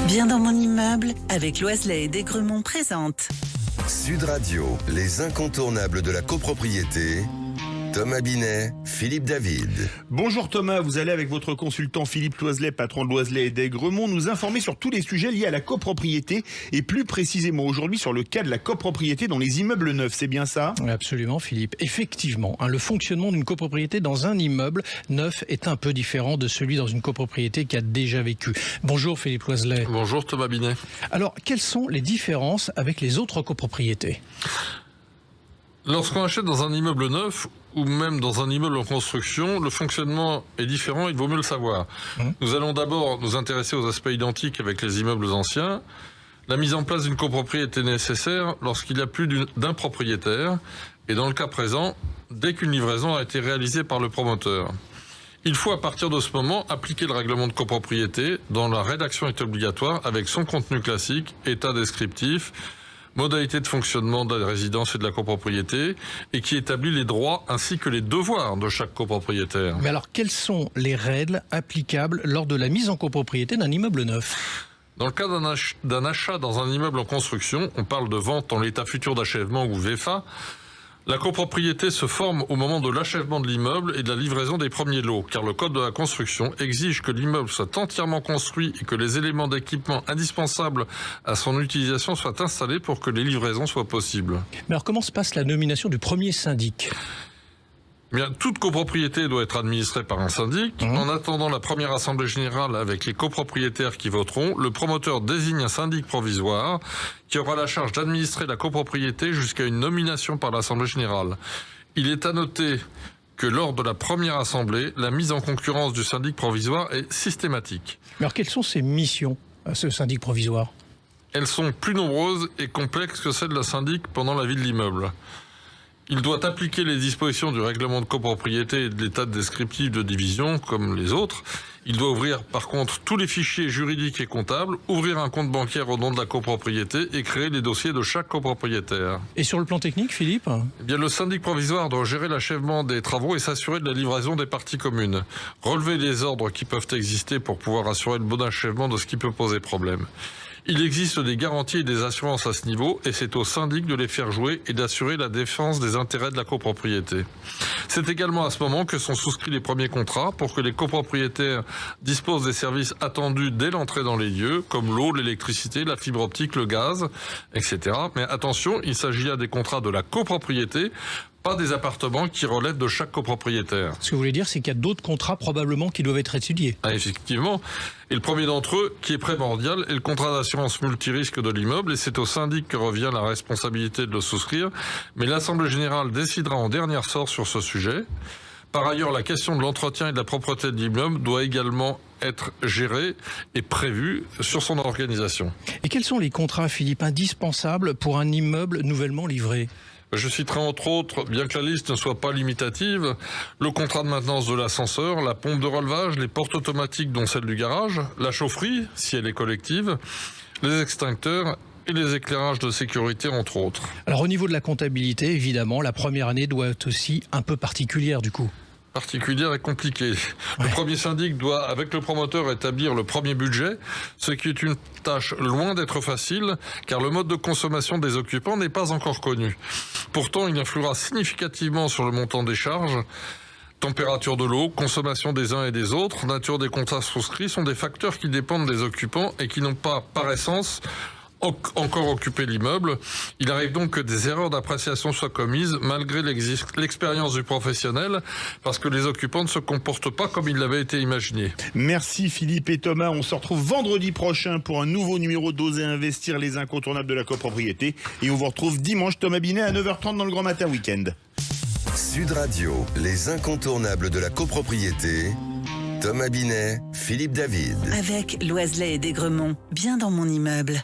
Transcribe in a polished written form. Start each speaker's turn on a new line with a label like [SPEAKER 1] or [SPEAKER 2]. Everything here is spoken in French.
[SPEAKER 1] Bien dans mon immeuble, avec Loiselet et Desgremont présente.
[SPEAKER 2] Sud Radio, les incontournables de la copropriété. Thomas Binet, Philippe David.
[SPEAKER 3] Bonjour Thomas, vous allez avec votre consultant Philippe Loiselet, patron de Loiselet et Desgremont, nous informer sur tous les sujets liés à la copropriété et plus précisément aujourd'hui sur le cas de la copropriété dans les immeubles neufs, c'est bien ça ?
[SPEAKER 4] Absolument Philippe, effectivement, le fonctionnement d'une copropriété dans un immeuble neuf est un peu différent de celui dans une copropriété qui a déjà vécu. Bonjour Philippe Loiselet.
[SPEAKER 5] Bonjour Thomas Binet.
[SPEAKER 4] Alors, quelles sont les différences avec les autres copropriétés ?
[SPEAKER 5] Lorsqu'on achète dans un immeuble neuf ou même dans un immeuble en construction, le fonctionnement est différent, il vaut mieux le savoir. Nous allons d'abord nous intéresser aux aspects identiques avec les immeubles anciens. La mise en place d'une copropriété est nécessaire lorsqu'il y a plus d'un propriétaire et dans le cas présent, dès qu'une livraison a été réalisée par le promoteur. Il faut à partir de ce moment appliquer le règlement de copropriété dont la rédaction est obligatoire avec son contenu classique, état descriptif, modalités de fonctionnement de la résidence et de la copropriété, et qui établit les droits ainsi que les devoirs de chaque copropriétaire.
[SPEAKER 4] Mais alors, quelles sont les règles applicables lors de la mise en copropriété d'un immeuble neuf ?
[SPEAKER 5] Dans le cas d'un achat dans un immeuble en construction, on parle de vente en l'état futur d'achèvement ou VFA, la copropriété se forme au moment de l'achèvement de l'immeuble et de la livraison des premiers lots, car le code de la construction exige que l'immeuble soit entièrement construit et que les éléments d'équipement indispensables à son utilisation soient installés pour que les livraisons soient possibles.
[SPEAKER 4] Mais alors comment se passe la nomination du premier syndic ?
[SPEAKER 5] Bien, toute copropriété doit être administrée par un syndic. En attendant la première assemblée générale avec les copropriétaires qui voteront, le promoteur désigne un syndic provisoire qui aura la charge d'administrer la copropriété jusqu'à une nomination par l'assemblée générale. Il est à noter que lors de la première assemblée, la mise en concurrence du syndic provisoire est systématique.
[SPEAKER 4] Mais alors quelles sont ses missions, ce syndic provisoire ?
[SPEAKER 5] Elles sont plus nombreuses et complexes que celles d'un syndic pendant la vie de l'immeuble. Il doit appliquer les dispositions du règlement de copropriété et de l'état descriptif de division, comme les autres. Il doit ouvrir, par contre, tous les fichiers juridiques et comptables, ouvrir un compte bancaire au nom de la copropriété et créer les dossiers de chaque copropriétaire.
[SPEAKER 4] Et sur le plan technique, Philippe ?
[SPEAKER 5] Eh bien, le syndic provisoire doit gérer l'achèvement des travaux et s'assurer de la livraison des parties communes. Relever les ordres qui peuvent exister pour pouvoir assurer le bon achèvement de ce qui peut poser problème. Il existe des garanties et des assurances à ce niveau et c'est au syndic de les faire jouer et d'assurer la défense des intérêts de la copropriété. C'est également à ce moment que sont souscrits les premiers contrats pour que les copropriétaires disposent des services attendus dès l'entrée dans les lieux, comme l'eau, l'électricité, la fibre optique, le gaz, etc. Mais attention, il s'agit là des contrats de la copropriété, pas des appartements qui relèvent de chaque copropriétaire.
[SPEAKER 4] Ce que vous voulez dire, c'est qu'il y a d'autres contrats probablement qui doivent être étudiés.
[SPEAKER 5] Ah, effectivement. Et le premier d'entre eux, qui est primordial, est le contrat d'assurance multirisque de l'immeuble, et c'est au syndic que revient la responsabilité de le souscrire. Mais l'Assemblée générale décidera en dernier ressort sur ce sujet. Par ailleurs, la question de l'entretien et de la propreté de l'immeuble doit également être gérée et prévue sur son organisation.
[SPEAKER 4] Et quels sont les contrats, Philippe, indispensables pour un immeuble nouvellement livré ?
[SPEAKER 5] Je citerai entre autres, bien que la liste ne soit pas limitative, le contrat de maintenance de l'ascenseur, la pompe de relevage, les portes automatiques dont celle du garage, la chaufferie, si elle est collective, les extincteurs et les éclairages de sécurité, entre autres.
[SPEAKER 4] Alors au niveau de la comptabilité, évidemment, la première année doit être aussi un peu particulière du coup.
[SPEAKER 5] Particulière et compliquée. Le premier syndic doit, avec le promoteur, établir le premier budget, ce qui est une tâche loin d'être facile, car le mode de consommation des occupants n'est pas encore connu. Pourtant, il influera significativement sur le montant des charges. Température de l'eau, consommation des uns et des autres, nature des contrats souscrits sont des facteurs qui dépendent des occupants et qui n'ont pas, par essence, encore occupé l'immeuble. Il arrive donc que des erreurs d'appréciation soient commises malgré l'expérience du professionnel parce que les occupants ne se comportent pas comme ils l'avaient été imaginé.
[SPEAKER 3] Merci Philippe et Thomas, on se retrouve vendredi prochain pour un nouveau numéro d'Oser Investir, les incontournables de la copropriété, et on vous retrouve dimanche Thomas Binet à 9h30 dans le Grand Matin Week-end.
[SPEAKER 2] Sud Radio, les incontournables de la copropriété. Thomas Binet, Philippe David.
[SPEAKER 1] Avec Loiselet et Desgremont, bien dans mon immeuble.